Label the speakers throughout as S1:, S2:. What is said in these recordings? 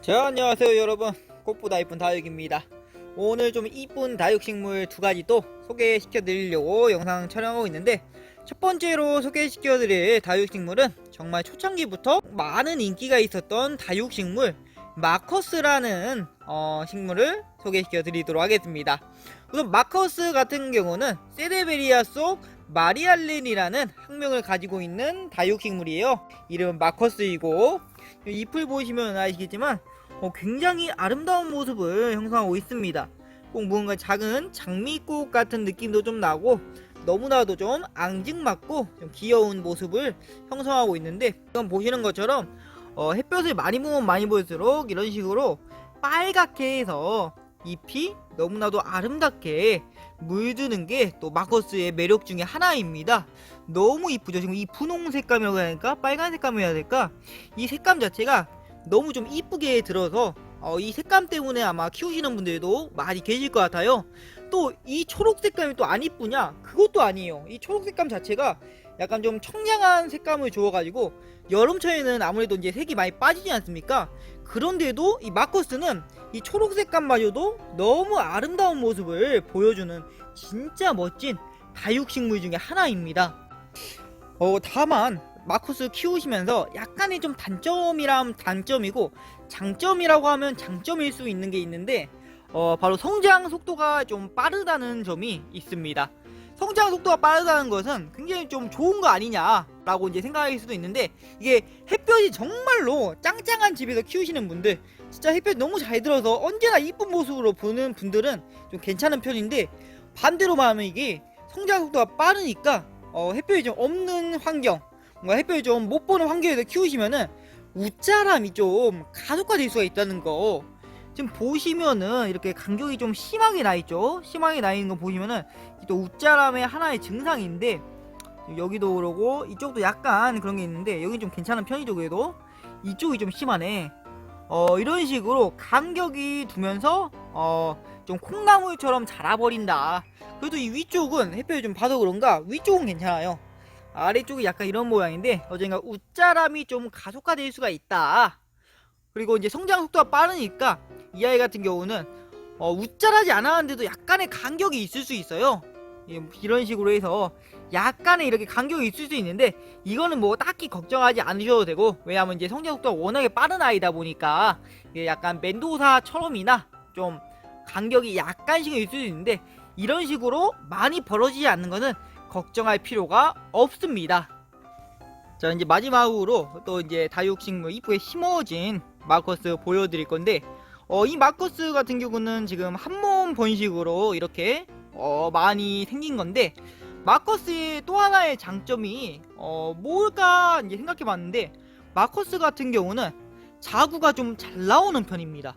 S1: 자, 안녕하세요 여러분, 꽃보다 이쁜 다육입니다. 오늘 좀 이쁜 다육식물 두 가지 또 소개시켜 드리려고 영상 촬영하고 있는데, 첫 번째로 소개시켜 드릴 다육식물은 정말 초창기부터 많은 인기가 있었던 다육식물 마커스라는 식물을 소개시켜 드리도록 하겠습니다. 우선 마커스 같은 경우는 세데베리아 속 마리알렌이라는 학명을 가지고 있는 다육식물이에요. 이름은 마커스이고, 잎을 보시면 아시겠지만 굉장히 아름다운 모습을 형성하고 있습니다. 꼭 뭔가 작은 장미꽃 같은 느낌도 좀 나고, 너무나도 좀 앙증맞고 좀 귀여운 모습을 형성하고 있는데, 지금 보시는 것처럼 햇볕을 많이 보면 많이 볼수록 이런 식으로 빨갛게 해서 잎이 너무나도 아름답게 물드는 게 또 마커스의 매력 중에 하나입니다. 너무 이쁘죠. 지금 이 분홍 색감이라고 해야 될까, 빨간 색감이라 해야 될까, 이 색감 자체가 너무 좀 이쁘게 들어서 이 색감 때문에 아마 키우시는 분들도 많이 계실 것 같아요. 또 이 초록 색감이 또 안 이쁘냐? 그것도 아니에요. 이 초록 색감 자체가 약간 좀 청량한 색감을 주어가지고, 여름철에는 아무래도 이제 색이 많이 빠지지 않습니까? 그런데도 이 마커스는 이 초록 색감마저도 너무 아름다운 모습을 보여주는 진짜 멋진 다육식물 중에 하나입니다. 다만 마커스 키우시면서 약간의 좀 단점이라면 단점이고, 장점이라고 하면 장점일 수 있는 게 있는데, 바로 성장 속도가 좀 빠르다는 점이 있습니다. 성장 속도가 빠르다는 것은 굉장히 좀 좋은 거 아니냐라고 이제 생각할 수도 있는데, 이게 햇볕이 정말로 짱짱한 집에서 키우시는 분들, 진짜 햇볕 너무 잘 들어서 언제나 이쁜 모습으로 보는 분들은 좀 괜찮은 편인데, 반대로 말하면 이게 성장 속도가 빠르니까 햇볕이 좀 없는 환경, 뭔가 햇볕이 좀 못 보는 환경에서 키우시면은 웃자람이 좀 가속화될 수가 있다는 거. 지금 보시면은 이렇게 간격이 좀 심하게 나 있죠. 심하게 나 있는 거 보시면은 또 웃자람의 하나의 증상인데, 여기도 그러고 이쪽도 약간 그런 게 있는데, 여기 좀 괜찮은 편이죠. 그래도 이쪽이 좀 심하네. 이런 식으로 간격이 두면서 좀 콩나물처럼 자라버린다. 그래도 이 위쪽은 햇볕이 좀 봐서 그런가 위쪽은 괜찮아요. 아래쪽이 약간 이런 모양인데, 어젠가 웃자람이 좀 가속화될 수가 있다. 그리고 이제 성장 속도가 빠르니까 이 아이 같은 경우는 웃자라지 않았는데도 약간의 간격이 있을 수 있어요. 이런 식으로 해서 약간의 이렇게 간격이 있을 수 있는데, 이거는 뭐 딱히 걱정하지 않으셔도 되고, 왜냐하면 이제 성장 속도가 워낙에 빠른 아이다 보니까 약간 멘도사처럼이나 좀 간격이 약간씩은 있을 수 있는데, 이런 식으로 많이 벌어지지 않는 거는 걱정할 필요가 없습니다. 자, 이제 마지막으로 또 이제 다육식물 이쁘게 심어진 마커스 보여드릴 건데, 이 마커스 같은 경우는 지금 한몸 번식으로 이렇게 많이 생긴 건데, 마커스의 또 하나의 장점이 뭘까 이제 생각해 봤는데, 마커스 같은 경우는 자구가 좀 잘 나오는 편입니다.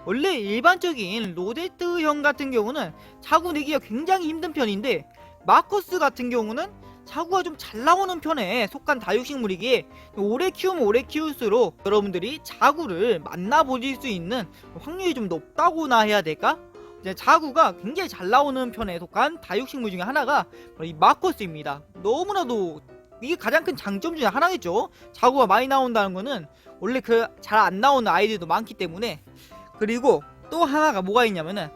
S1: 원래 일반적인 로제트형 같은 경우는 자구 내기가 굉장히 힘든 편인데, 마커스 같은 경우는 자구가 좀 잘 나오는 편에 속한 다육식물이기에, 오래 키우면 오래 키울수록 여러분들이 자구를 만나보실 수 있는 확률이 좀 높다고나 해야 될까? 자구가 굉장히 잘 나오는 편에 속한 다육식물 중에 하나가 바로 이 마커스입니다. 너무나도 이게 가장 큰 장점 중에 하나겠죠. 자구가 많이 나온다는 거는 원래 그 잘 안 나오는 아이들도 많기 때문에. 그리고 또 하나가 뭐가 있냐면은,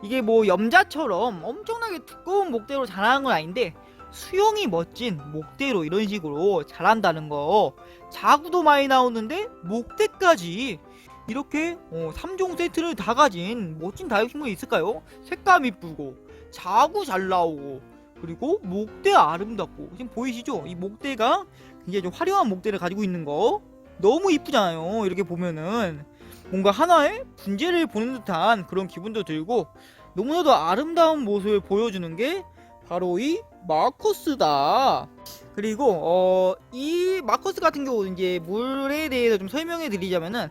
S1: 이게 뭐 염자처럼 엄청나게 두꺼운 목대로 자라는 건 아닌데, 수영이 멋진 목대로 이런 식으로 자란다는 거. 자구도 많이 나오는데 목대까지 이렇게 3종 세트를 다 가진 멋진 다육식물이 있을까요? 색감 이쁘고 자구 잘 나오고, 그리고 목대 아름답고. 지금 보이시죠? 이 목대가 굉장히 좀 화려한 목대를 가지고 있는 거 너무 이쁘잖아요. 이렇게 보면은 뭔가 하나의 분재를 보는 듯한 그런 기분도 들고, 너무나도 아름다운 모습을 보여주는 게 바로 이 마커스다. 그리고 이 마커스 같은 경우는 이제 물에 대해서 좀 설명해 드리자면은,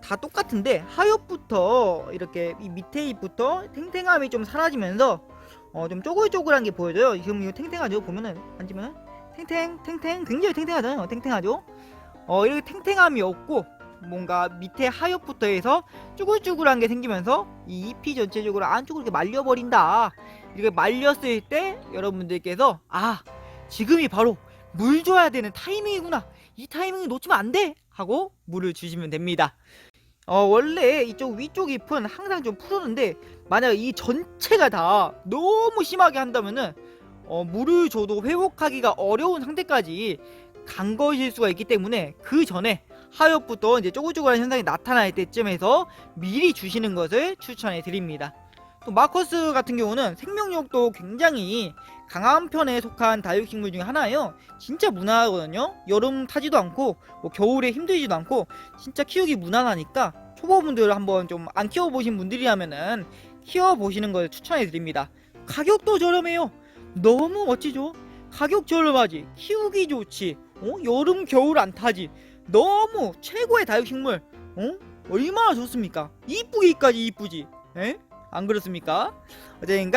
S1: 다 똑같은데 하엽부터 이렇게 이 밑에 잎부터 탱탱함이 좀 사라지면서 좀 쪼글쪼글한 게 보여져요. 지금 이거 탱탱하죠? 보면은 만지면은 탱탱 굉장히 탱탱하잖아요. 탱탱하죠? 이렇게 탱탱함이 없고, 뭔가 밑에 하엽부터 해서 쭈글쭈글한 게 생기면서 이 잎이 전체적으로 안쪽으로 이렇게 말려버린다. 이렇게 말렸을 때 여러분들께서 지금이 바로 물 줘야 되는 타이밍이구나, 이 타이밍을 놓치면 안 돼 하고 물을 주시면 됩니다. 원래 이쪽 위쪽 잎은 항상 좀 푸르는데 만약 이 전체가 다 너무 심하게 한다면은 물을 줘도 회복하기가 어려운 상태까지 간 것일 수가 있기 때문에 그 전에 하엽부터 이제 쪼글쪼글한 현상이 나타날 때쯤에서 미리 주시는 것을 추천해 드립니다. 또 마커스 같은 경우는 생명력도 굉장히 강한 편에 속한 다육식물 중에 하나예요. 진짜 무난하거든요. 여름 타지도 않고 뭐 겨울에 힘들지도 않고 진짜 키우기 무난하니까 초보분들 한번 좀 안 키워보신 분들이라면은 키워보시는 걸 추천해 드립니다. 가격도 저렴해요. 너무 멋지죠? 가격 저렴하지, 키우기 좋지, 여름 겨울 안 타지, 너무 최고의 다육식물. 얼마나 좋습니까? 이쁘기까지 이쁘지. 에? 안 그렇습니까? 어쨌든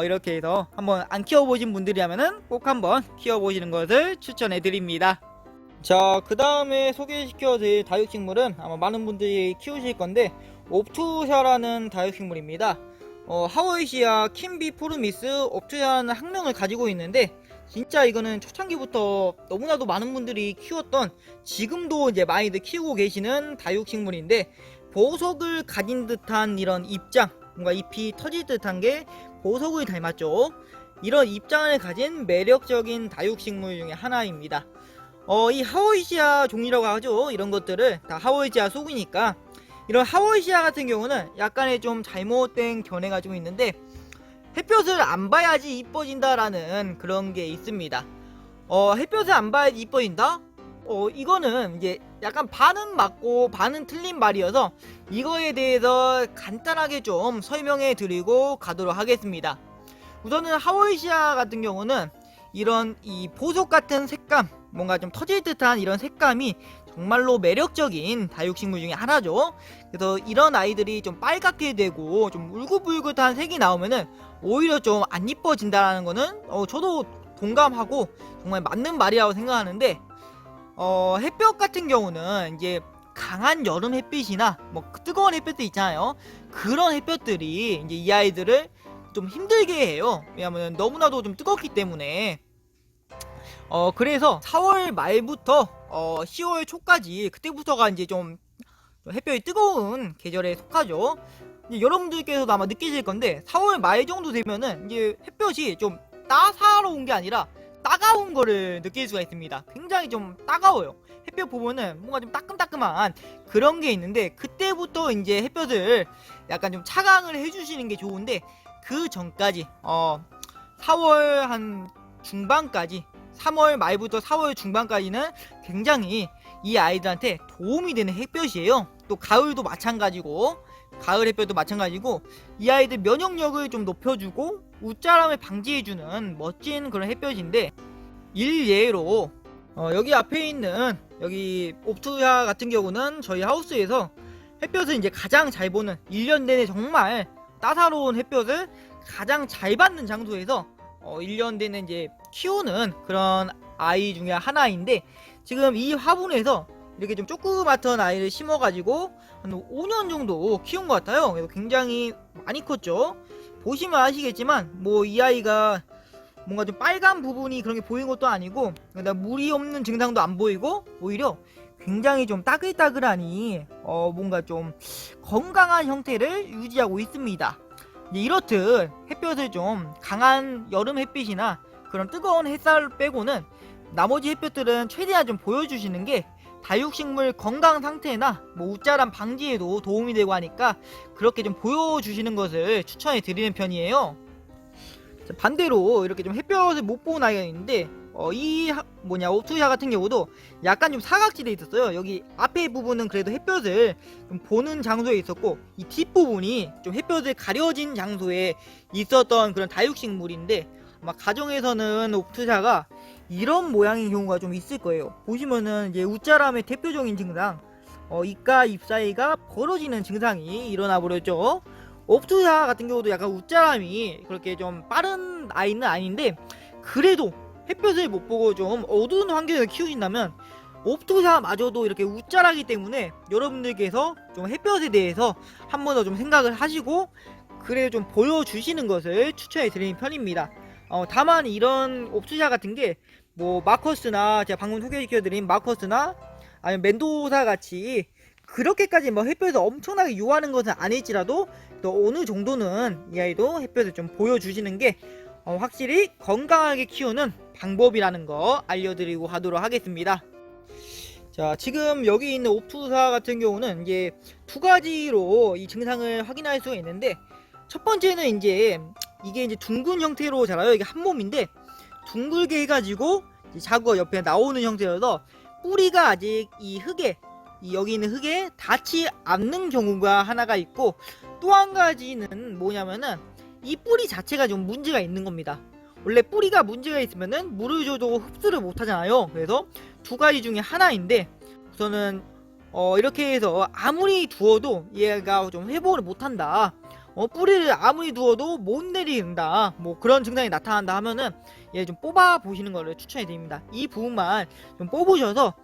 S1: 이렇게 해서 한번 안 키워보신 분들이라면은 꼭 한번 키워보시는 것을 추천해 드립니다. 자, 그 다음에 소개시켜드릴 다육식물은 아마 많은 분들이 키우실 건데 옵투샤라는 다육식물입니다. 하워이시아 킴비포르미스 옵투샤라는 학명을 가지고 있는데 진짜 이거는 초창기부터 너무나도 많은 분들이 키웠던, 지금도 이제 많이들 키우고 계시는 다육식물인데, 보석을 가진 듯한 이런 입장, 뭔가 잎이 터질 듯한 게 보석을 닮았죠. 이런 입장을 가진 매력적인 다육식물 중에 하나입니다. 이 하워이시아 종이라고 하죠. 이런 것들을 다 하워이시아 속이니까, 이런 하워이시아 같은 경우는 약간의 좀 잘못된 견해가 좀 있는데, 햇볕을 안 봐야지 이뻐진다라는 그런 게 있습니다. 햇볕을 안 봐야지 이뻐진다? 이거는 이제 약간 반은 맞고 반은 틀린 말이어서 이거에 대해서 간단하게 좀 설명해 드리고 가도록 하겠습니다. 우선은 하워이시아 같은 경우는 이런 이 보석 같은 색감, 뭔가 좀 터질 듯한 이런 색감이 정말로 매력적인 다육식물 중에 하나죠. 그래서 이런 아이들이 좀 빨갛게 되고 좀 울긋불긋한 색이 나오면은 오히려 좀 안 이뻐진다라는 거는 저도 동감하고 정말 맞는 말이라고 생각하는데, 햇볕 같은 경우는 이제 강한 여름 햇빛이나 뭐 뜨거운 햇볕도 있잖아요. 그런 햇볕들이 이제 이 아이들을 좀 힘들게 해요. 왜냐면 너무나도 좀 뜨겁기 때문에. 그래서 4월 말부터 10월 초까지, 그때부터가 이제 좀 햇볕이 뜨거운 계절에 속하죠. 이제 여러분들께서도 아마 느끼실 건데 4월 말 정도 되면은 이제 햇볕이 좀 따사로운 게 아니라 따가운 거를 느낄 수가 있습니다. 굉장히 좀 따가워요. 햇볕 보면은 뭔가 좀 따끔따끔한 그런 게 있는데, 그때부터 이제 햇볕을 약간 좀 차강을 해주시는 게 좋은데, 그 전까지 4월 한 중반까지, 3월 말부터 4월 중반까지는 굉장히 이 아이들한테 도움이 되는 햇볕이에요. 또 가을도 마찬가지고, 가을 햇볕도 마찬가지고, 이 아이들 면역력을 좀 높여주고 웃자람을 방지해주는 멋진 그런 햇볕인데, 일예로 여기 앞에 있는 여기 옵투야 같은 경우는 저희 하우스에서 햇볕을 이제 가장 잘 보는, 1년 내내 정말 따사로운 햇볕을 가장 잘 받는 장소에서 1년 내내 이제 키우는 그런 아이 중에 하나인데, 지금 이 화분에서 이렇게 좀 조그맣던 아이를 심어가지고 한 5년 정도 키운 것 같아요. 그래서 굉장히 많이 컸죠. 보시면 아시겠지만 뭐 이 아이가 뭔가 좀 빨간 부분이 그런 게 보이는 것도 아니고, 물이 없는 증상도 안 보이고, 오히려 굉장히 좀 따글따글하니 뭔가 좀 건강한 형태를 유지하고 있습니다. 이렇듯 햇볕을 좀 강한 여름 햇빛이나 그런 뜨거운 햇살 빼고는 나머지 햇볕들은 최대한 좀 보여주시는 게 다육식물 건강 상태나 뭐 웃자람 방지에도 도움이 되고 하니까 그렇게 좀 보여주시는 것을 추천해 드리는 편이에요. 자, 반대로 이렇게 좀 햇볕을 못 보는 아이가 있는데, 옵투샤 같은 경우도 약간 좀 사각지대에 있었어요. 여기 앞에 부분은 그래도 햇볕을 좀 보는 장소에 있었고, 이 뒷부분이 좀 햇볕을 가려진 장소에 있었던 그런 다육식물인데, 아마 가정에서는 옵투샤가 이런 모양의 경우가 좀 있을 거예요. 보시면은 이제 웃자람의 대표적인 증상, 입과 잎 사이가 벌어지는 증상이 일어나 버렸죠. 옵투샤 같은 경우도 약간 웃자람이 그렇게 좀 빠른 아이는 아닌데, 그래도 햇볕을 못 보고 좀 어두운 환경에서 키우신다면 옵투샤마저도 이렇게 웃자라기 때문에 여러분들께서 좀 햇볕에 대해서 한 번 더 좀 생각을 하시고 그래 좀 보여주시는 것을 추천해 드리는 편입니다. 다만 이런 옵투샤 같은 게 뭐 마커스나 제가 방금 소개시켜드린 마커스나 아니면 멘도사 같이 그렇게까지 뭐 햇볕을 엄청나게 요하는 것은 아닐지라도 또 어느 정도는 이 아이도 햇볕을 좀 보여주시는 게 확실히 건강하게 키우는 방법이라는 거 알려드리고 가도록 하겠습니다. 자, 지금 여기 있는 옵투사 같은 경우는 이제 두 가지로 이 증상을 확인할 수가 있는데, 첫 번째는 이제 이게 이제 둥근 형태로 자라요. 이게 한 몸인데 둥글게 해가지고 자구가 옆에 나오는 형태여서 뿌리가 아직 이 흙에 여기 있는 흙에 닿지 않는 경우가 하나가 있고, 또 한 가지는 뭐냐면은 이 뿌리 자체가 좀 문제가 있는 겁니다. 원래 뿌리가 문제가 있으면은 물을 줘도 흡수를 못 하잖아요. 그래서 두 가지 중에 하나인데, 우선은 이렇게 해서 아무리 두어도 얘가 좀 회복을 못 한다, 뿌리를 아무리 두어도 못 내린다, 뭐 그런 증상이 나타난다 하면은 얘 좀 뽑아 보시는 거를 추천해 드립니다. 이 부분만 좀 뽑으셔서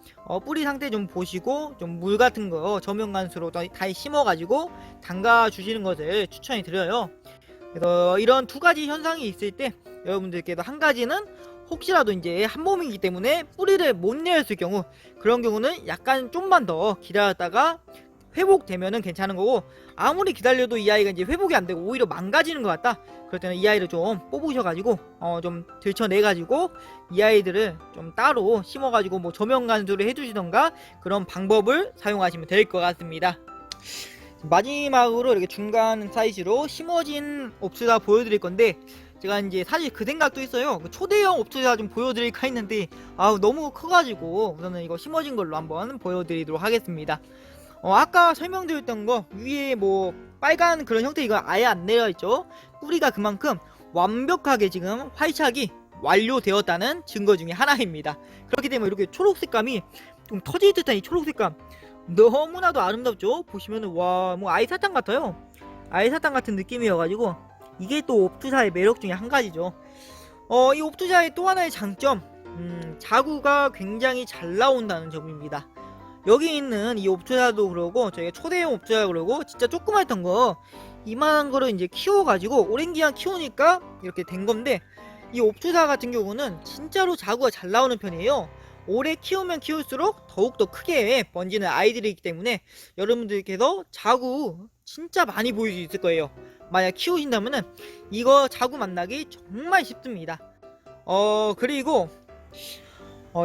S1: 뿌리 상태 좀 보시고 좀 물 같은 거 저면간수로 다시 심어 가지고 담가 주시는 것을 추천해 드려요. 그래서 이런 두 가지 현상이 있을 때 여러분들께도, 한 가지는 혹시라도 이제 한 몸이기 때문에 뿌리를 못 내렸을 경우, 그런 경우는 약간 좀만 더 기다렸다가 회복되면은 괜찮은 거고, 아무리 기다려도 이 아이가 이제 회복이 안 되고 오히려 망가지는 것 같다, 그럴 때는 이 아이를 좀 뽑으셔가지고 좀 들쳐내가지고 이 아이들을 좀 따로 심어가지고 뭐 조명간수를 해주시던가 그런 방법을 사용하시면 될 것 같습니다. 마지막으로 이렇게 중간 사이즈로 심어진 옵투사 보여드릴 건데, 제가 이제 사실 그 생각도 있어요. 초대형 옵투사 좀 보여드릴까 했는데 너무 커가지고 우선은 이거 심어진 걸로 한번 보여드리도록 하겠습니다. 아까 설명드렸던 거 위에 뭐 빨간 그런 형태, 이거 아예 안 내려있죠. 뿌리가 그만큼 완벽하게 지금 활착이 완료되었다는 증거 중에 하나입니다. 그렇기 때문에 이렇게 초록 색감이 좀 터질 듯한 이 초록 색감 너무나도 아름답죠. 보시면은 와, 뭐 아이사탕 같아요. 아이사탕 같은 느낌이어가지고 이게 또 옵투사의 매력 중에 한 가지죠. 이 옵투사의 또 하나의 장점, 자구가 굉장히 잘 나온다는 점입니다. 여기 있는 이 옵투사도 그러고, 저희가 초대형 옵투사 그러고, 진짜 조그맣던 거 이만한 거를 이제 키워가지고 오랜 기간 키우니까 이렇게 된 건데, 이 옵투사 같은 경우는 진짜로 자구가 잘 나오는 편이에요. 오래 키우면 키울수록 더욱더 크게 번지는 아이들이기 때문에 여러분들께서 자구 진짜 많이 보일 수 있을 거예요. 만약 키우신다면은 이거 자구 만나기 정말 쉽습니다. 그리고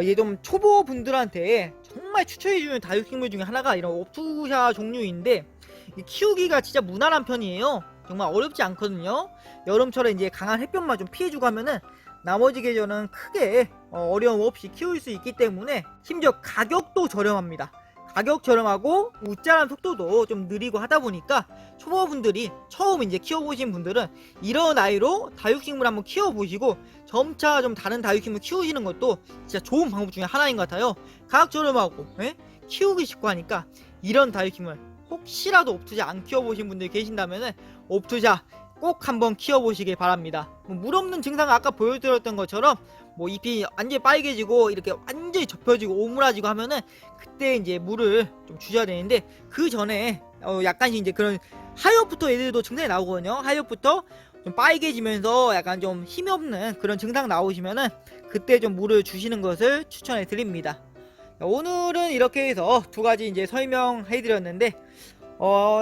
S1: 얘 좀 초보분들한테 정말 추천해주는 다육식물 중에 하나가 이런 옵투샤 종류인데, 키우기가 진짜 무난한 편이에요. 정말 어렵지 않거든요. 여름철에 이제 강한 햇볕만 좀 피해주고 하면은 나머지 계절은 크게 어려움 없이 키울 수 있기 때문에, 심지어 가격도 저렴합니다. 가격 저렴하고 웃자란 속도도 좀 느리고 하다 보니까 초보분들이 처음 이제 키워보신 분들은 이런 아이로 다육식물 한번 키워보시고 점차 좀 다른 다육식물 키우시는 것도 진짜 좋은 방법 중에 하나인 것 같아요. 가격 저렴하고 키우기 쉽고 하니까 이런 다육식물 혹시라도 옵투샤 안 키워보신 분들 계신다면은 옵투샤 꼭 한번 키워보시길 바랍니다. 물 없는 증상 아까 보여드렸던 것처럼 뭐 잎이 완전히 빨개지고 이렇게 완전히 접혀지고 오므라지고 하면은 그때 이제 물을 좀 주셔야 되는데, 그 전에 약간씩 이제 그런 하엽부터 얘들도 증상이 나오거든요. 하엽부터 좀 빨개지면서 약간 좀 힘이 없는 그런 증상 나오시면은 그때 좀 물을 주시는 것을 추천해 드립니다. 오늘은 이렇게 해서 두 가지 이제 설명해 드렸는데,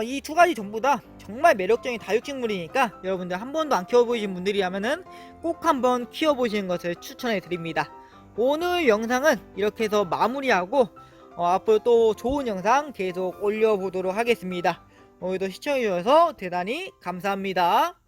S1: 이 두 가지 전부 다 정말 매력적인 다육식물이니까 여러분들 한 번도 안 키워보신 분들이라면은 꼭 한번 키워보시는 것을 추천해 드립니다. 오늘 영상은 이렇게 해서 마무리하고 앞으로 또 좋은 영상 계속 올려보도록 하겠습니다. 오늘도 시청해주셔서 대단히 감사합니다.